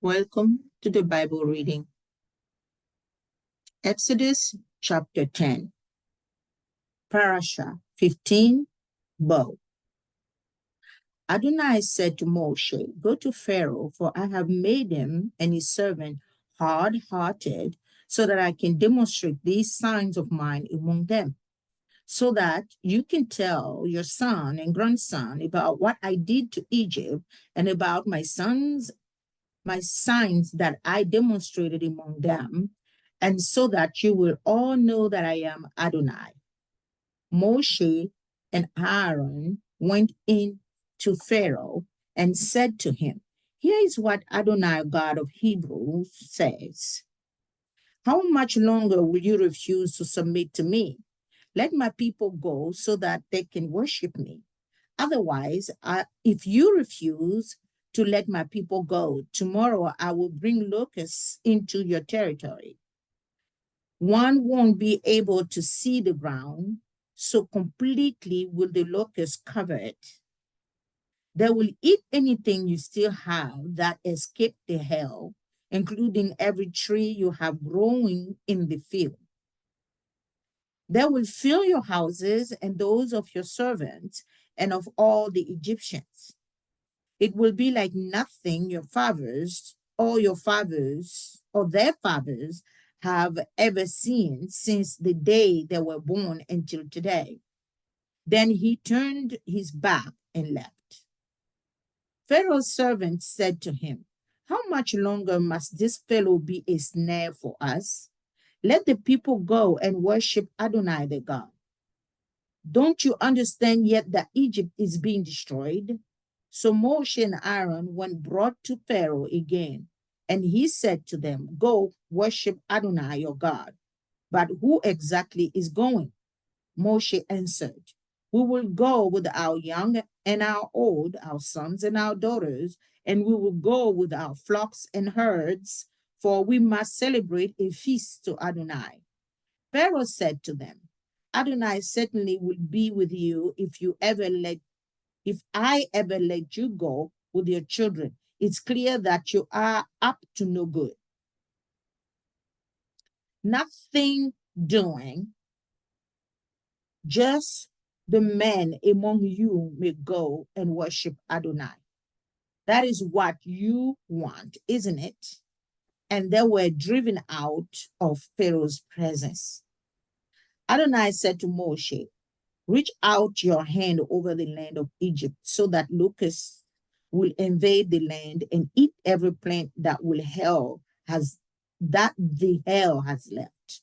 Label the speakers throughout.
Speaker 1: Welcome to the Bible reading. Exodus chapter 10, Parasha 15, Bow. Adonai said to Moshe, "Go to Pharaoh, for I have made him and his servant hard-hearted, so that I can demonstrate these signs of mine among them, so that you can tell your son and grandson about what I did to Egypt and about my signs that I demonstrated among them, and so that you will all know that I am Adonai." Moshe and Aaron went in to Pharaoh and said to him, "Here is what Adonai, God of Hebrews, says. How much longer will you refuse to submit to me? Let my people go so that they can worship me. Otherwise, if you refuse to let my people go, tomorrow I will bring locusts into your territory. One won't be able to see the ground, so completely will the locusts cover it. They will eat anything you still have that escaped the hail, including every tree you have growing in the field. They will fill your houses and those of your servants and of all the Egyptians. It will be like nothing your fathers or their fathers have ever seen since the day they were born until today." Then he turned his back and left. Pharaoh's servants said to him, "How much longer must this fellow be a snare for us? Let the people go and worship Adonai their God. Don't you understand yet that Egypt is being destroyed?" So Moshe and Aaron were brought to Pharaoh again, and he said to them, "Go worship Adonai your God." "But who exactly is going?" Moshe answered, "We will go with our young and our old, our sons and our daughters, and we will go with our flocks and herds, for we must celebrate a feast to Adonai." Pharaoh said to them, "Adonai certainly will be with you if I ever let you go with your children. It's clear that you are up to no good. Nothing doing, just the men among you may go and worship Adonai. That is what you want, isn't it?" And they were driven out of Pharaoh's presence. Adonai said to Moshe, "Reach out your hand over the land of Egypt so that locusts will invade the land and eat every plant that the hell has left."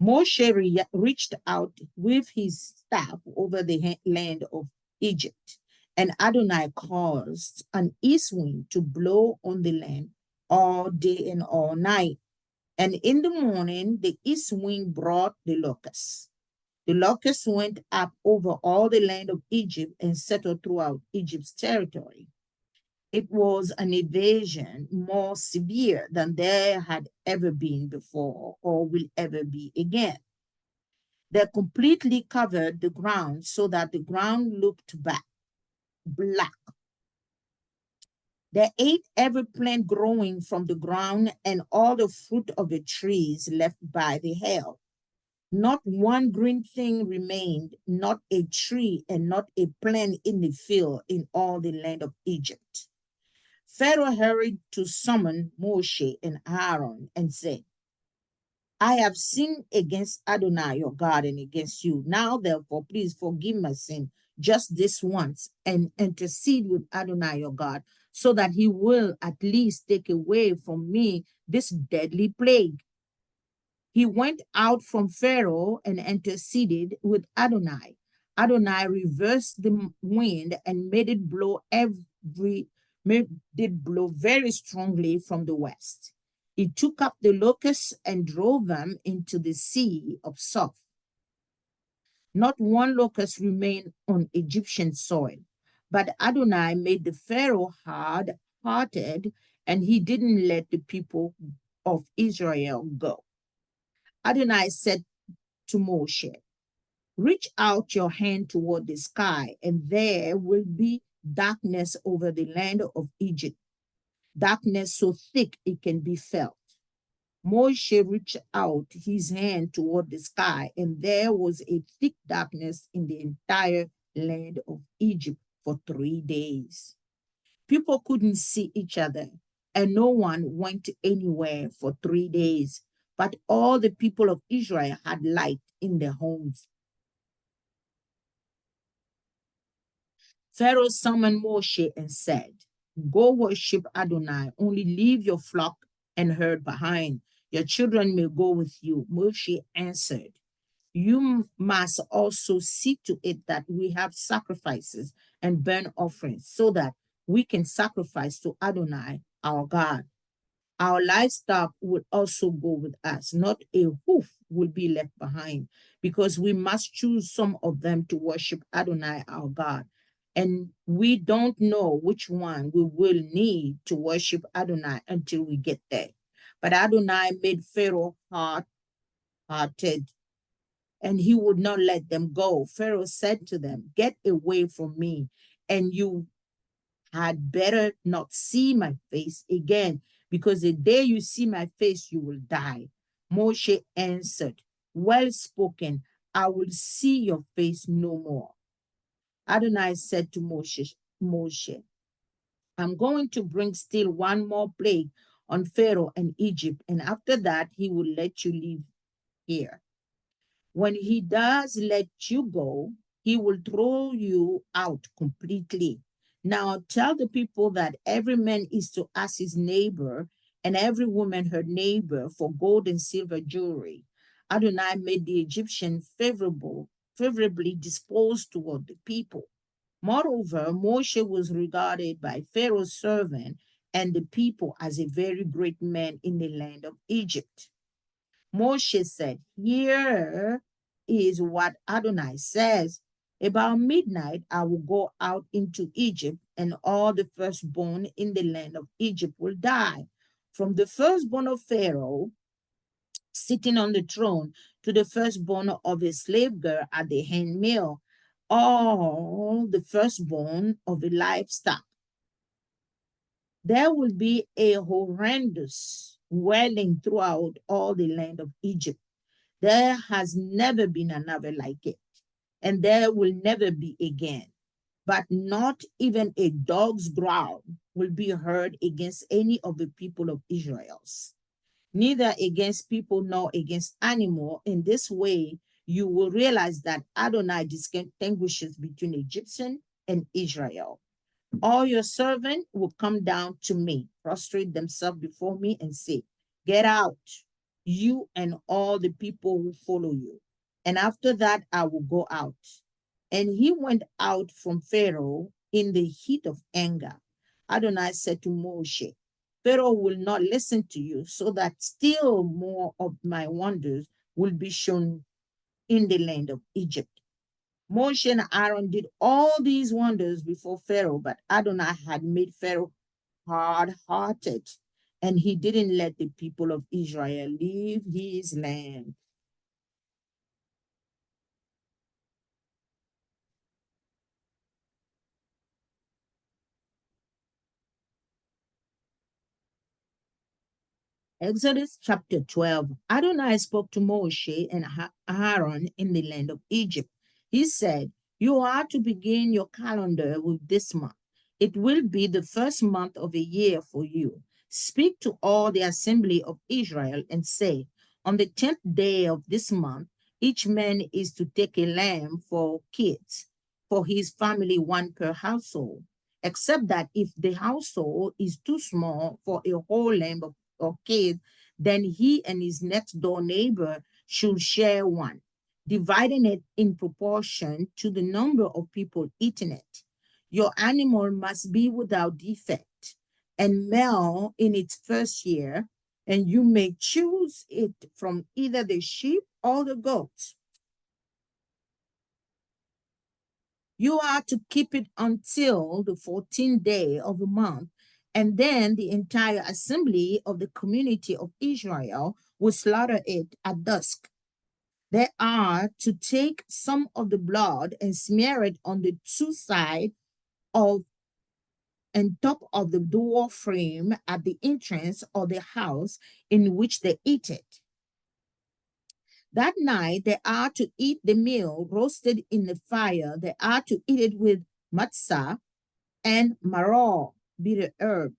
Speaker 1: Moshe reached out with his staff over the land of Egypt, and Adonai caused an east wind to blow on the land all day and all night. And in the morning, the east wind brought the locusts. The locusts went up over all the land of Egypt and settled throughout Egypt's territory. It was an invasion more severe than there had ever been before or will ever be again. They completely covered the ground so that the ground looked black. They ate every plant growing from the ground and all the fruit of the trees left by the hail. Not one green thing remained, not a tree and not a plant in the field in all the land of Egypt. Pharaoh hurried to summon Moshe and Aaron and said, "I have sinned against Adonai your God and against you. Now, therefore, please forgive my sin just this once and intercede with Adonai your God so that he will at least take away from me this deadly plague." He went out from Pharaoh and interceded with Adonai. Adonai reversed the wind and made it blow very strongly from the west. He took up the locusts and drove them into the sea of Suf. Not one locust remained on Egyptian soil, but Adonai made the Pharaoh hard-hearted, and he didn't let the people of Israel go. Adonai said to Moshe, "Reach out your hand toward the sky, and there will be darkness over the land of Egypt. darkness so thick it can be felt. Moshe reached out his hand toward the sky, and there was a thick darkness in the entire land of Egypt for 3 days. People couldn't see each other, and no one went anywhere for 3 days. But all the people of Israel had light in their homes. Pharaoh summoned Moshe and said, "Go worship Adonai, only leave your flock and herd behind. Your children may go with you." Moshe answered, "You must also see to it that we have sacrifices and burnt offerings, so that we can sacrifice to Adonai, our God. Our livestock will also go with us. Not a hoof will be left behind, because we must choose some of them to worship Adonai, our God. And we don't know which one we will need to worship Adonai until we get there." But Adonai made Pharaoh hard-hearted, and he would not let them go. Pharaoh said to them, "Get away from me, and you had better not see my face again, because the day you see my face, you will die." Moshe answered, "Well spoken, I will see your face no more." Adonai said to Moshe, "I'm going to bring still one more plague on Pharaoh and Egypt, and after that, he will let you live here. When he does let you go, he will throw you out completely. Now tell the people that every man is to ask his neighbor and every woman her neighbor for gold and silver jewelry." Adonai made the Egyptian favorably disposed toward the people. Moreover, Moshe was regarded by Pharaoh's servant and the people as a very great man in the land of Egypt. Moshe said, "Here is what Adonai says. About midnight, I will go out into Egypt, and all the firstborn in the land of Egypt will die. From the firstborn of Pharaoh sitting on the throne to the firstborn of a slave girl at the handmill, all the firstborn of the livestock. There will be a horrendous wailing throughout all the land of Egypt. There has never been another like it, and there will never be again. But not even a dog's growl will be heard against any of the people of Israel's, neither against people nor against animal. In this way, you will realize that Adonai distinguishes between Egyptian and Israel. All your servants will come down to me, prostrate themselves before me, and say, 'Get out, you and all the people who follow you.' And after that, I will go out." And he went out from Pharaoh in the heat of anger. Adonai said to Moshe, "Pharaoh will not listen to you, so that still more of my wonders will be shown in the land of Egypt." Moshe and Aaron did all these wonders before Pharaoh, but Adonai had made Pharaoh hard-hearted, and he didn't let the people of Israel leave his land. Exodus chapter 12. Adonai spoke to Moshe and Aaron in the land of Egypt. He said, "You are to begin your calendar with this month. It will be the first month of a year for you. Speak to all the assembly of Israel and say, on the 10th day of this month, each man is to take a lamb for kids, for his family, one per household, except that if the household is too small for a whole lamb or kid, then he and his next door neighbor should share one, dividing it in proportion to the number of people eating it. Your animal must be without defect and male in its first year, and you may choose it from either the sheep or the goats. You are to keep it until the 14th day of the month, and then the entire assembly of the community of Israel will slaughter it at dusk. They are to take some of the blood and smear it on the two sides of and top of the door frame at the entrance of the house in which they eat it. That night they are to eat the meal roasted in the fire. They are to eat it with matzah and maror, bitter herb.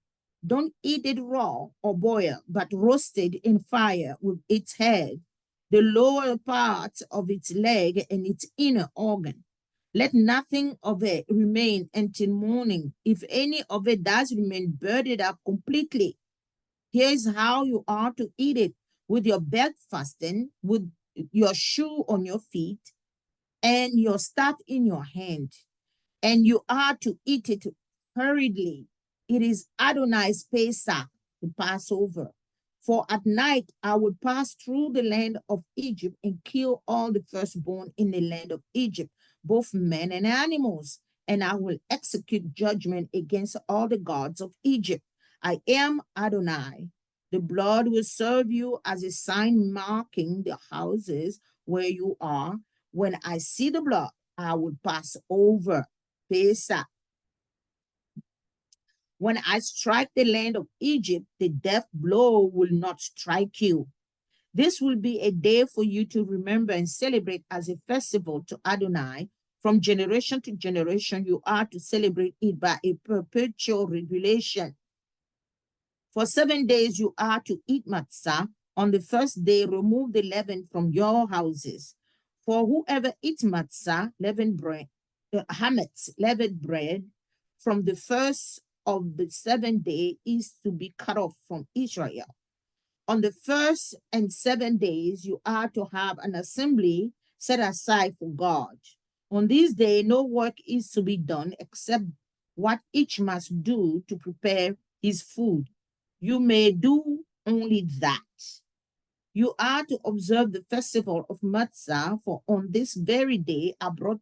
Speaker 1: Don't eat it raw or boiled, but roasted in fire with its head, the lower part of its leg, and its inner organ. Let nothing of it remain until morning. If any of it does remain, burn it up completely. Here's how you are to eat it: with your belt fastened, with your shoe on your feet, and your staff in your hand. And you are to eat it hurriedly. It is Adonai's Pesach, the Passover. For at night I will pass through the land of Egypt and kill all the firstborn in the land of Egypt, both men and animals. And I will execute judgment against all the gods of Egypt. I am Adonai. The blood will serve you as a sign marking the houses where you are. When I see the blood, I will pass over. Pesach. When I strike the land of Egypt, the death blow will not strike you. This will be a day for you to remember and celebrate as a festival to Adonai. From generation to generation, you are to celebrate it by a perpetual regulation. For 7 days, you are to eat matzah. On the first day, remove the leaven from your houses. For whoever eats matzah, leavened bread, hametz, leavened bread, from the first of the 7th day is to be cut off from Israel. On the first and 7 days, you are to have an assembly set aside for God. On this day, no work is to be done except what each must do to prepare his food. You may do only that. You are to observe the festival of Matzah, for on this very day I brought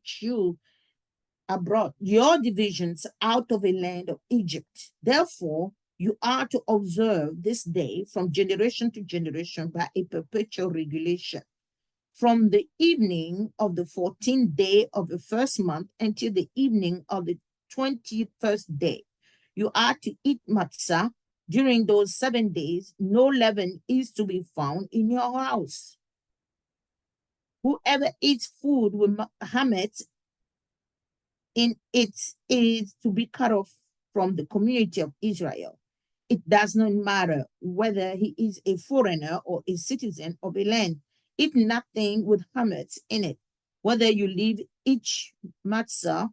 Speaker 1: your divisions out of the land of Egypt. Therefore, you are to observe this day from generation to generation by a perpetual regulation. From the evening of the 14th day of the first month until the evening of the 21st day, you are to eat matzah. During those 7 days, no leaven is to be found in your house. Whoever eats food with hametz in it is to be cut off from the community of Israel. It does not matter whether he is a foreigner or a citizen of a land. Eat nothing with hametz in it, whether you leave each matzah.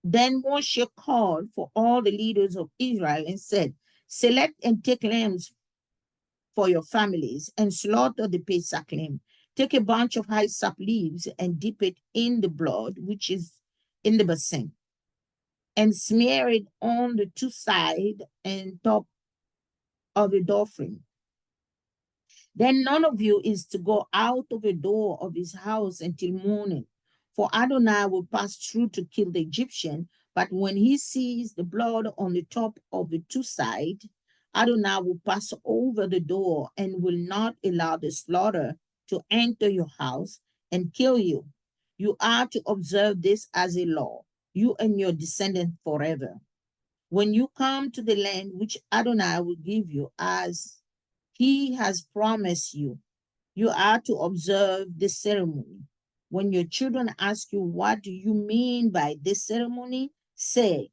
Speaker 1: Then Moshe called for all the leaders of Israel and said, select and take lambs for your families and slaughter the Pesach lamb. Take a bunch of hyssop leaves and dip it in the blood, which is in the basin, and smear it on the two sides and top of the doorframe. Then none of you is to go out of the door of his house until morning. For Adonai will pass through to kill the Egyptian, but when he sees the blood on the top of the two sides, Adonai will pass over the door and will not allow the slaughter to enter your house and kill you. You are to observe this as a law, you and your descendants forever. When you come to the land which Adonai will give you as he has promised you, you are to observe this ceremony. When your children ask you, what do you mean by this ceremony? Say,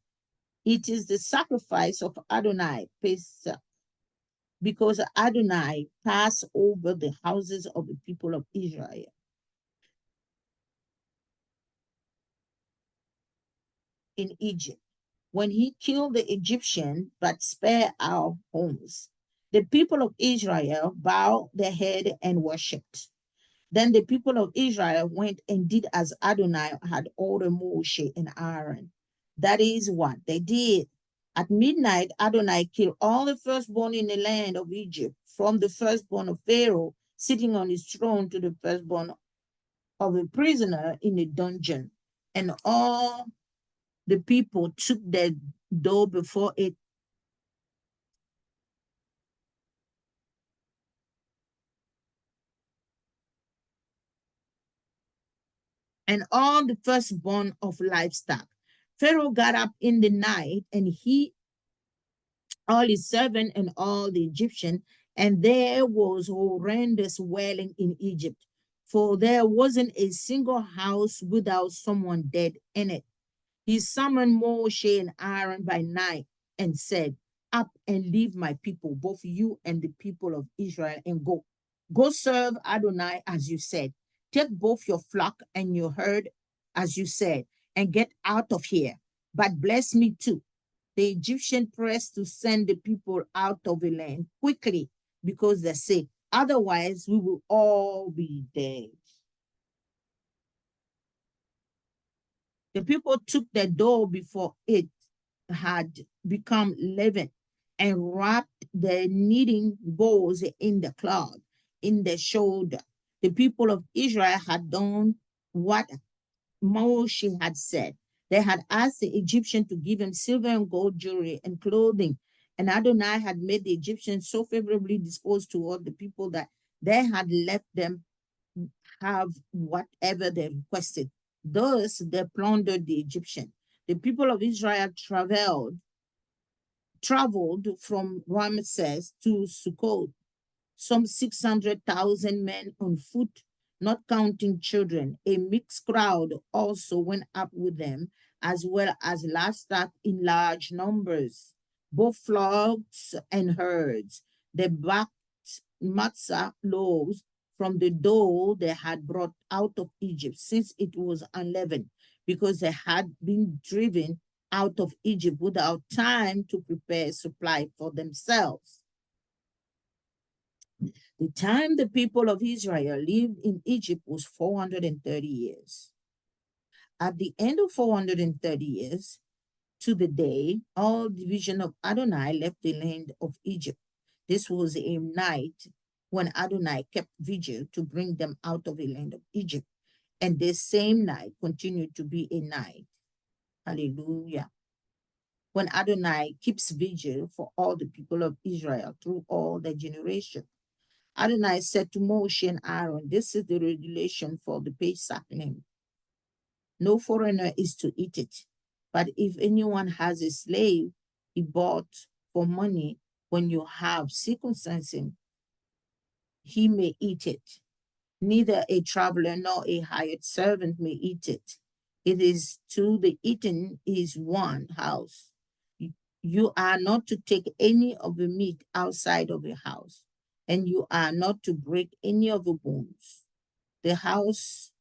Speaker 1: it is the sacrifice of Adonai, Pesach, because Adonai passed over the houses of the people of Israel in Egypt, when he killed the Egyptian, but spared our homes. The people of Israel bowed their head and worshipped. Then the people of Israel went and did as Adonai had ordered Moshe and Aaron. That is what they did. At midnight, Adonai killed all the firstborn in the land of Egypt, from the firstborn of Pharaoh sitting on his throne to the firstborn of a prisoner in the dungeon. And all the people took their dough before it. and all the firstborn of livestock. Pharaoh got up in the night, and he, all his servant, and all the Egyptian, and there was horrendous wailing in Egypt, for there wasn't a single house without someone dead in it. He summoned Moshe and Aaron by night and said, "Up and leave my people, both you and the people of Israel, and go. Go serve Adonai as you said. Take both your flock and your herd as you said, and get out of here. But bless me too." The Egyptian pressed to send the people out of the land quickly because they say, "Otherwise, we will all be dead." The people took the dough before it had become leaven and wrapped the kneading bowls in the cloth in the shoulder. The people of Israel had done what Moshe had said. They had asked the Egyptian to give him silver and gold jewelry and clothing. And Adonai had made the Egyptians so favorably disposed toward the people that they had left them have whatever they requested. Thus, they plundered the Egyptian. The people of Israel traveled from Ramses to Sukkot, some 600,000 men on foot, not counting children. A mixed crowd also went up with them, as well as livestock in large numbers, both flocks and herds. They backed matzah loaves from the dough they had brought out of Egypt, since it was unleavened, because they had been driven out of Egypt without time to prepare supply for themselves. The time the people of Israel lived in Egypt was 430 years. At the end of 430 years, to the day, all division of Adonai left the land of Egypt. This was a night when Adonai kept vigil to bring them out of the land of Egypt. And this same night continued to be a night. Hallelujah. When Adonai keeps vigil for all the people of Israel through all their generations. Adonai said to Moshe and Aaron, "This is the regulation for the Pesach lamb. No foreigner is to eat it. But if anyone has a slave he bought for money, when you have circumcision, he may eat it. Neither a traveler nor a hired servant may eat it. It is to the eaten is one house. You are not to take any of the meat outside of the house, and you are not to break any of the bones. The house,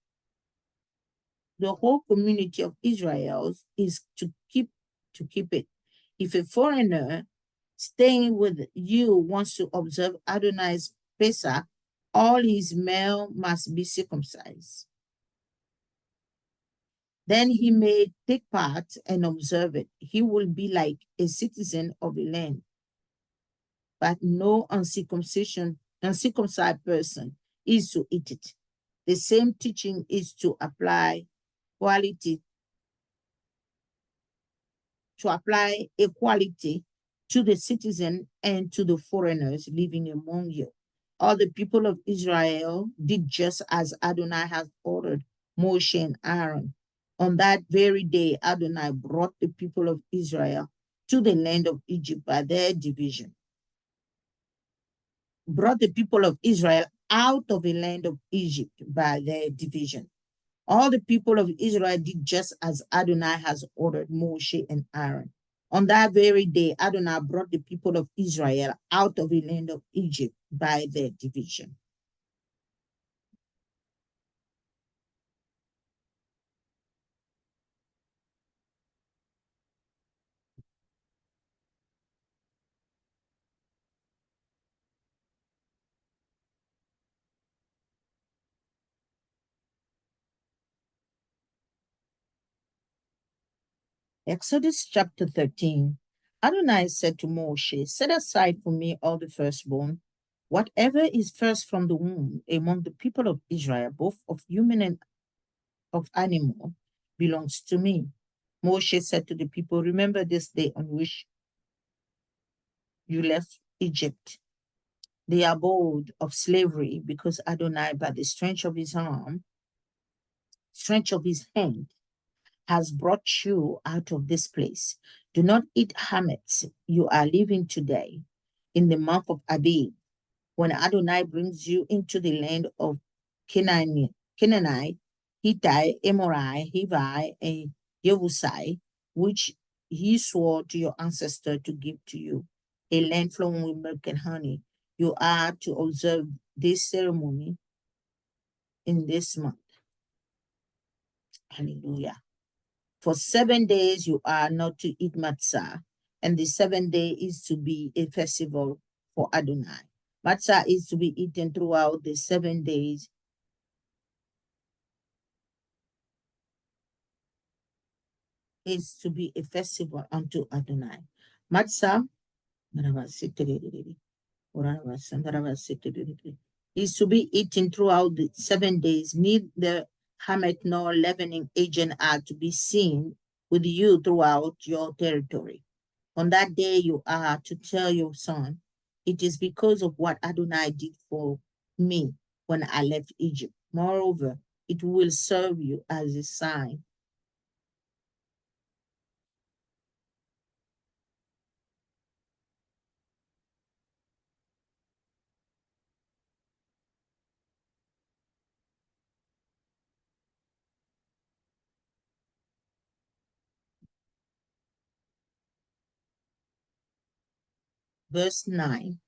Speaker 1: the whole community of Israel is to keep it. If a foreigner staying with you wants to observe Adonai's Pesach, all his male must be circumcised. Then he may take part and observe it. He will be like a citizen of the land. But no uncircumcised person is to eat it. The same teaching is to apply quality to apply equality to the citizen and to the foreigners living among you. All the people of Israel did just as Adonai has ordered Moshe and Aaron. On that very day, Adonai brought the people of Israel to the land of Egypt by their division. Brought the people of Israel out of the land of Egypt by their division. All the people of Israel did just as Adonai has ordered Moshe and Aaron. On that very day, Adonai brought the people of Israel out of the land of Egypt by their division. Exodus chapter 13. Adonai said to Moshe, "Set aside for me all the firstborn, whatever is first from the womb among the people of Israel, both of human and of animal, belongs to me." Moshe said to the people, "Remember this day on which you left Egypt, the abode of slavery, because Adonai, by the strength of his arm, strength of his hand has brought you out of this place. Do not eat hametz. You are living today in the month of Abib, when Adonai brings you into the land of Canaanite, Hittite, Amorite, Hivi, and Jebusite, which he swore to your ancestor to give to you, a land flowing with milk and honey. You are to observe this ceremony in this month. Hallelujah. For 7 days you are not to eat matzah, and the 7th day is to be a festival for Adonai. Matzah is to be eaten throughout the 7 days. Is to be a festival unto Adonai. Matzah is to be eaten throughout the 7 days. Neither Hamet nor leavening agent are to be seen with you throughout your territory. On that day, you are to tell your son, it is because of what Adonai did for me when I left Egypt. Moreover, it will serve you as a sign. Verse 9.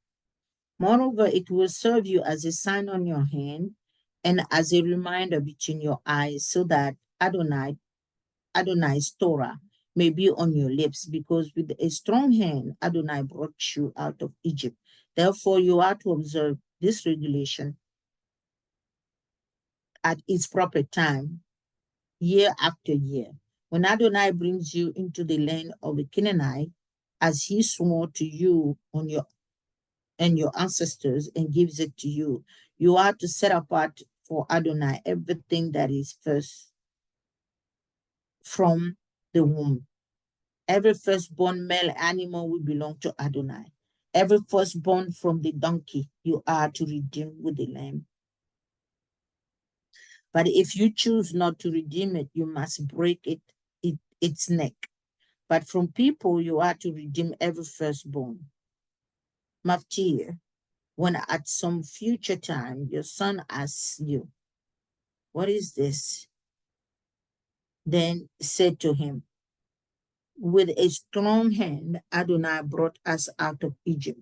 Speaker 1: Moreover, it will serve you as a sign on your hand and as a reminder between your eyes, so that Adonai's Torah may be on your lips, because with a strong hand Adonai brought you out of Egypt. Therefore, you are to observe this regulation at its proper time, year after year. When Adonai brings you into the land of the Canaanite, as he swore to you on your and your ancestors, and gives it to you, you are to set apart for Adonai everything that is first from the womb. Every firstborn male animal will belong to Adonai. Every firstborn from the donkey you are to redeem with the lamb. But if you choose not to redeem it, you must break its neck. But from people you are to redeem every firstborn. Maftir, when at some future time your son asks you, what is this? Then said to him, with a strong hand, Adonai brought us out of Egypt,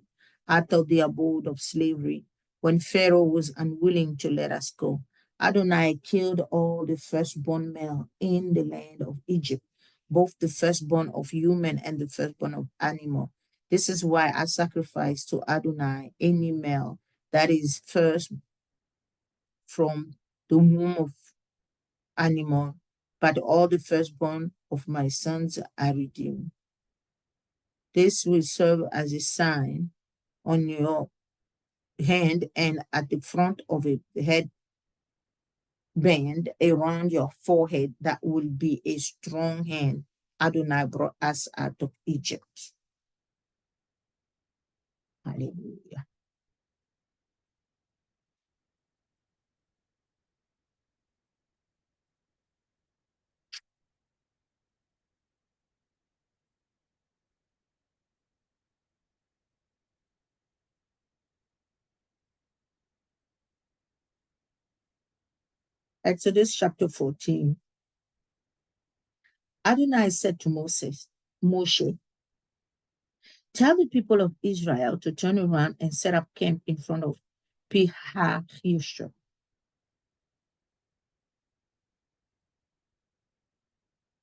Speaker 1: out of the abode of slavery, when Pharaoh was unwilling to let us go. Adonai killed all the firstborn male in the land of Egypt, both the firstborn of human and the firstborn of animal. This is why I sacrifice to Adonai any male that is first from the womb of animal, but all the firstborn of my sons I redeem. This will serve as a sign on your hand and at the front of a headband around your forehead. That will be a strong hand. Adonai brought us out of Egypt. Hallelujah. Exodus chapter 14. Adonai said to Moshe, tell the people of Israel to turn around and set up camp in front of Pi-hahiroth,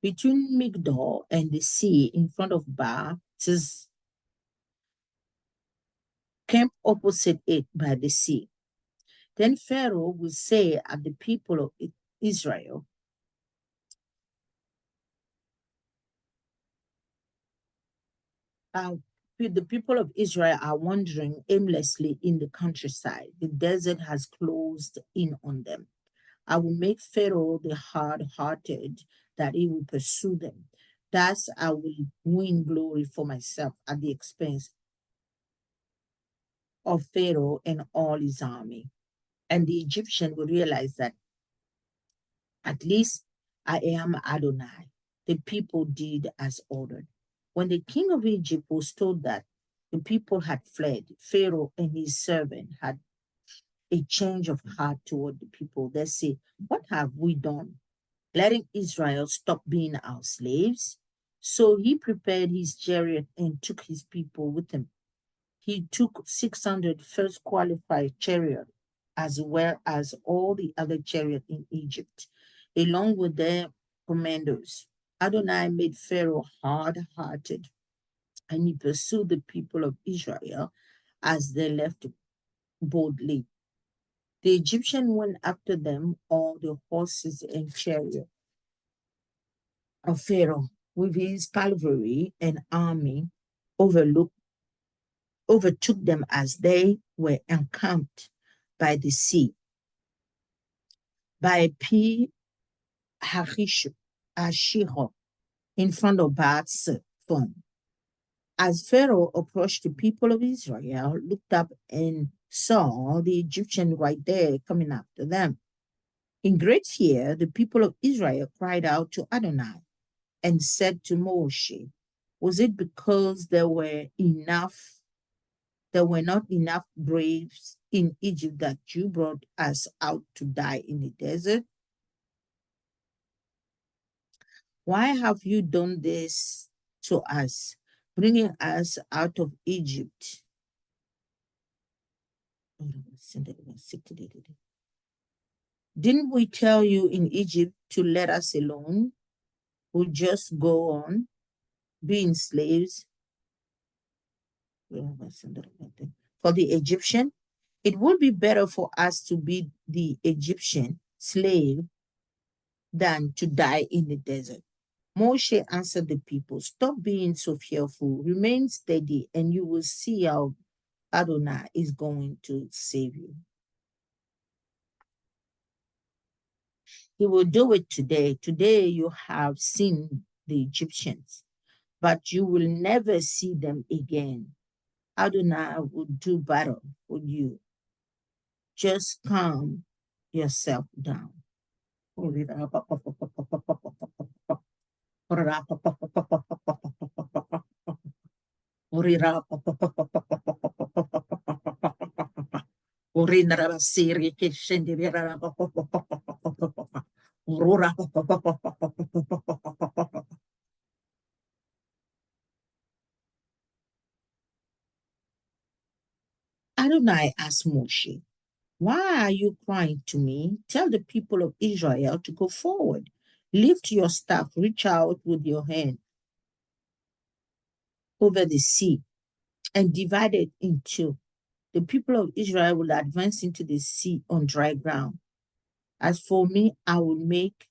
Speaker 1: between Migdol and the sea, in front of Baal. Camp opposite it by the sea. Then Pharaoh will say at the people of Israel, the people of Israel are wandering aimlessly in the countryside. The desert has closed in on them. I will make Pharaoh the hard-hearted, that he will pursue them. Thus I will win glory for myself at the expense of Pharaoh and all his army. And the Egyptian will realize that At least I am Adonai. The people did as ordered. When the king of Egypt was told that the people had fled, Pharaoh and his servant had a change of heart toward the people. They say, what have we done? Letting Israel stop being our slaves? So he prepared his chariot and took his people with him. He took 600 first qualified chariots, as well as all the other chariots in Egypt, along with their commanders. Adonai made Pharaoh hard hearted, and he pursued the people of Israel as they left boldly. The Egyptian went after them, all the horses and chariots of Pharaoh, with his cavalry and army, overlooked overtook them as they were encamped by the sea, by Pi Hahiroth, in front of Bath's throne. As Pharaoh approached, the people of Israel looked up and saw the Egyptian right there coming after them. In great fear, the people of Israel cried out to Adonai and said to Moshe, was it because there were not enough braves in Egypt that you brought us out to die in the desert? Why have you done this to us, bringing us out of Egypt? Didn't we tell you in Egypt to let us alone? We'll just go on being slaves for the Egyptian. It would be better for us to be the Egyptian slave than to die in the desert. Moshe answered the people, stop being so fearful, remain steady, and you will see how Adonai is going to save you. He will do it today. Today you have seen the Egyptians, but you will never see them again. Adonai will do battle for you. Just calm yourself down. Che scenderà. Adonai asked Moshe, why are you crying to me? Tell the people of Israel to go forward. Lift your staff, reach out with your hand over the sea and divide it in two. The people of Israel will advance into the sea on dry ground. As for me, I will make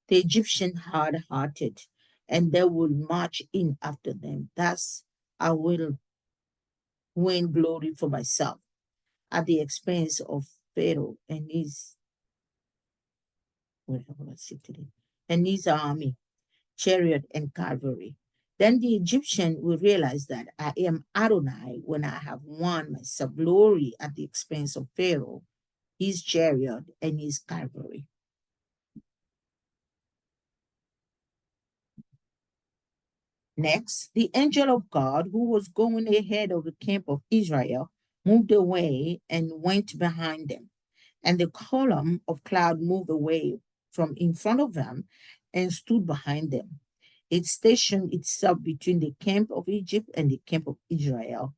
Speaker 1: the Egyptian hard-hearted, and they will march in after them. Thus, I will win glory for myself at the expense of Pharaoh and his army, chariot, and cavalry. Then the Egyptian will realize that I am Adonai when I have won myself glory at the expense of Pharaoh, his chariot, and his cavalry. Next, the angel of God, who was going ahead of the camp of Israel, moved away and went behind them. And the column of cloud moved away from in front of them and stood behind them. It stationed itself between the camp of Egypt and the camp of Israel.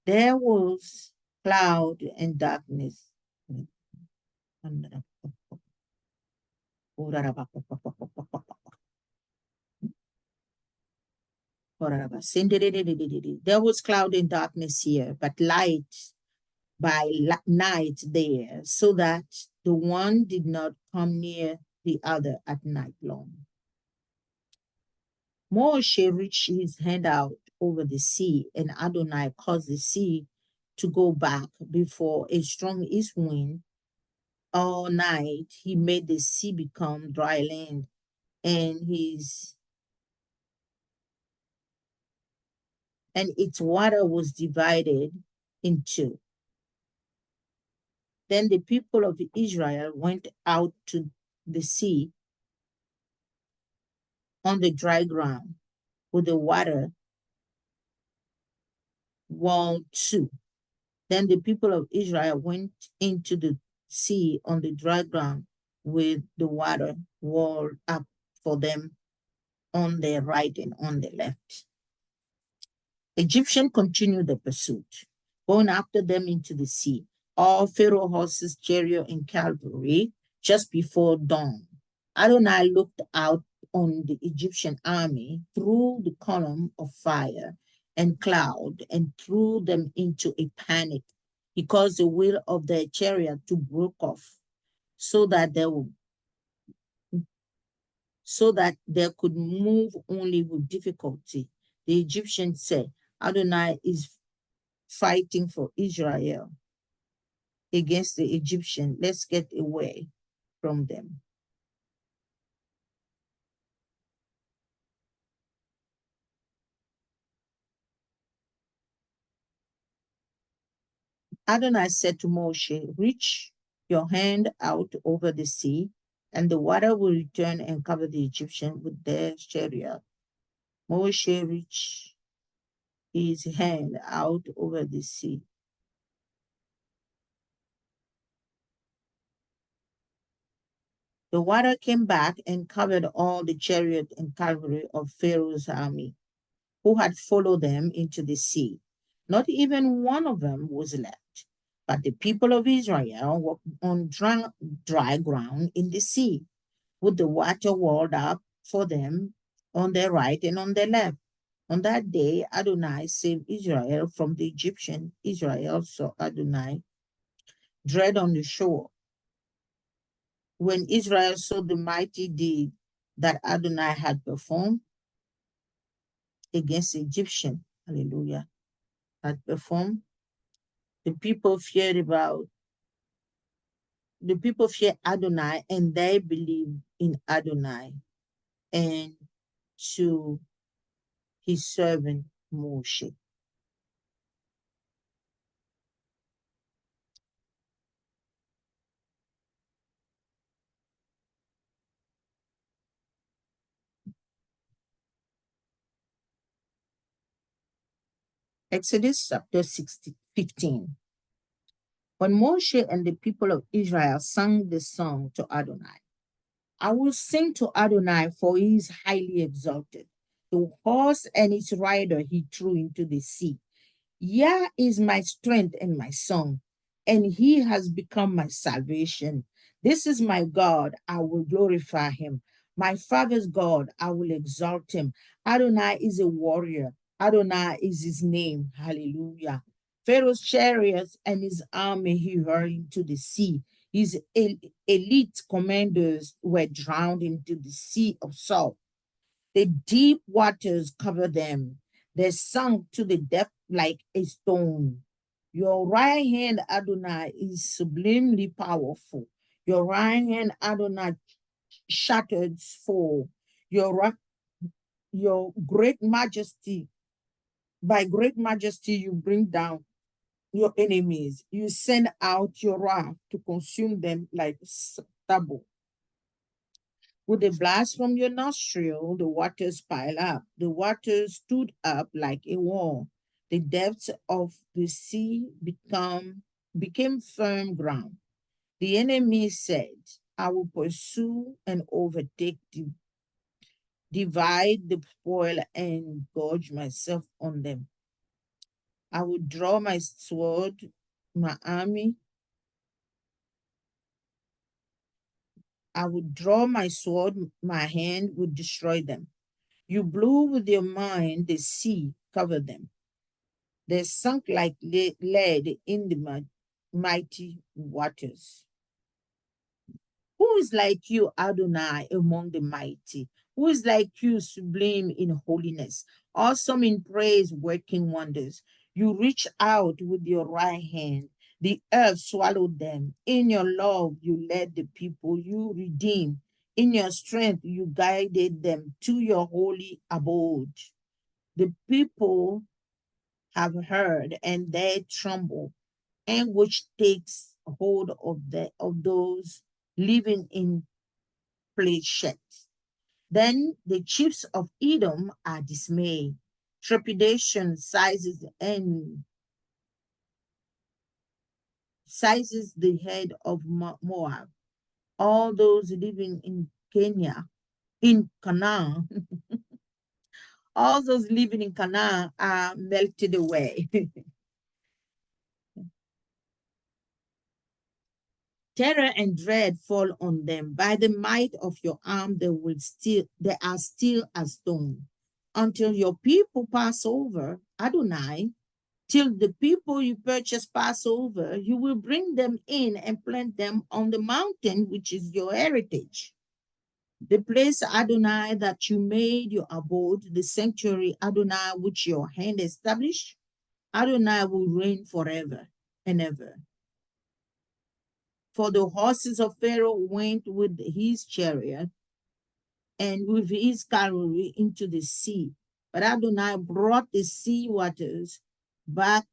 Speaker 1: There was cloud and darkness. There was cloud and darkness here, but light by night there, so that the one did not come near the other at night long. Moshe reached his hand out over the sea, and Adonai caused the sea to go back before a strong east wind. All night he made the sea become dry land, and its water was divided in two. Then the people of Israel went out to the sea on the dry ground with the water wall too. Then the people of Israel went into the sea on the dry ground with the water wall up for them on their right and on the left. Egyptians continued the pursuit, going after them into the sea, all Pharaoh horses, chariot, and cavalry just before dawn. Adonai looked out on the Egyptian army through the column of fire and cloud and threw them into a panic. He caused the wheel of their chariot to break off so that they would so that they could move only with difficulty. The Egyptians said, Adonai is fighting for Israel against the Egyptian. Let's get away from them. Adonai said to Moshe, reach your hand out over the sea, and the water will return and cover the Egyptian with their chariot. Moshe reached his hand out over the sea. The water came back and covered all the chariot and cavalry of Pharaoh's army, who had followed them into the sea. Not even one of them was left. But the people of Israel were on dry ground in the sea, with the water walled up for them on their right and on their left. On that day, Adonai saved Israel from the Egyptian. Israel saw Adonai dread on the shore. When Israel saw the mighty deed that Adonai had performed against the Egyptian, hallelujah, had performed, the people feared about the people feared Adonai and they believed in Adonai and to his servant Moshe. Exodus chapter 15. When Moshe and the people of Israel sang the song to Adonai, I will sing to Adonai, for he is highly exalted. The horse and its rider he threw into the sea. Yah is my strength and my song, and he has become my salvation. This is my God, I will glorify him. My father's God, I will exalt him. Adonai is a warrior. Adonai is his name. Hallelujah. Pharaoh's chariots and his army he hurled into the sea. His elite commanders were drowned into the sea of salt. The deep waters cover them. They sunk to the depth like a stone. Your right hand, Adonai, is sublimely powerful. Your right hand, Adonai, shattered foe. Your, your great majesty, by great majesty, you bring down your enemies. You send out your wrath to consume them like stubble. With a blast from your nostril, the waters pile up. The waters stood up like a wall. The depths of the sea became firm ground. The enemy said, I will pursue and overtake, divide the spoil, and gorge myself on them. I will draw my sword, my army. I would draw my sword, my hand would destroy them. You blew with your mind, the sea covered them. They sunk like lead in the mighty waters. Who is like you, Adonai, among the mighty? Who is like you, sublime in holiness, awesome in praise, working wonders? You reach out with your right hand. The earth swallowed them. In your love, you led the people you redeemed. In your strength, you guided them to your holy abode. The people have heard and they tremble. Anguish takes hold of those living in Plesheth. Then the chiefs of Edom are dismayed. Trepidation sizes the head of Moab. All those living in in Canaan, all those living in Canaan are melted away. Terror and dread fall on them. By the might of your arm, they are still as stone. Until your people pass over, Adonai, till the people you purchase pass over, you will bring them in and plant them on the mountain, which is your heritage. The place, Adonai, that you made your abode, the sanctuary, Adonai, which your hand established, Adonai will reign forever and ever. For the horses of Pharaoh went with his chariot and with his cavalry into the sea. But Adonai brought the sea waters back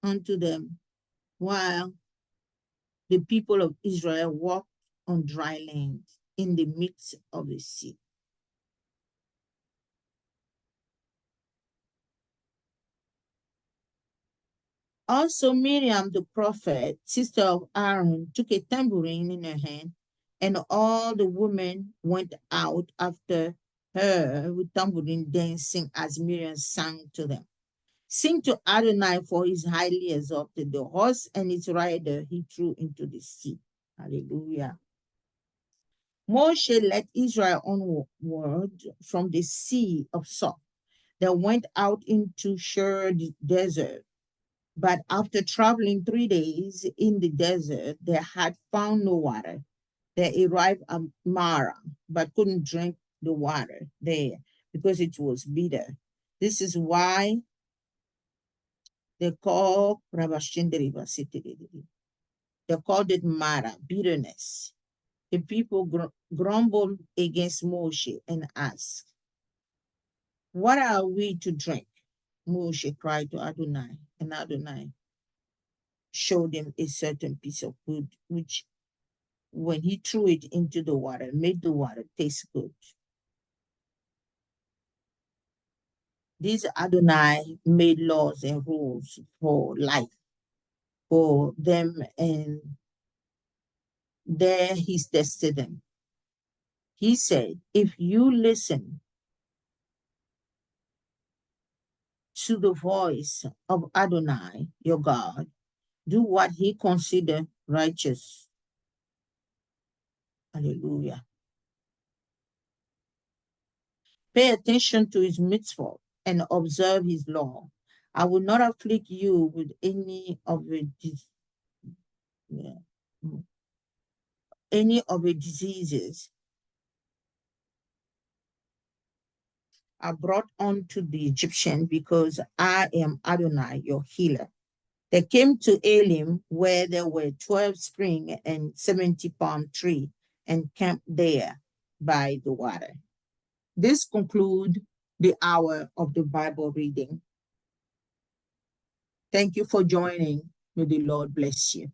Speaker 1: unto them, while the people of Israel walked on dry land in the midst of the sea. Also, Miriam, the prophet, sister of Aaron, took a tambourine in her hand, and all the women went out after her with tambourine dancing as Miriam sang to them. Sing to Adonai, for he is highly exalted. The horse and its rider he threw into the sea. Hallelujah. Moshe led Israel onward from the sea of salt. They went out into Shur desert. But after traveling 3 days in the desert, they had found no water. They arrived at Mara, but couldn't drink the water there because it was bitter. This is why they call they called it Mara, bitterness. The people grumbled against Moshe and asked, "What are we to drink?" Moshe cried to Adonai, and Adonai showed him a certain piece of wood, which when he threw it into the water, made the water taste good. These Adonai made laws and rules for life for them, and there he tested them. He said, if you listen to the voice of Adonai, your God, do what he considered righteous. Hallelujah. Pay attention to his mitzvot and observe his law. I will not afflict you with yeah, any of the diseases are brought on to the Egyptian, because I am Adonai, your healer. They came to Elim, where there were 12 springs and 70 palm trees, and camped there by the water. This concludes the hour of the Bible reading. Thank you for joining. May the Lord bless you.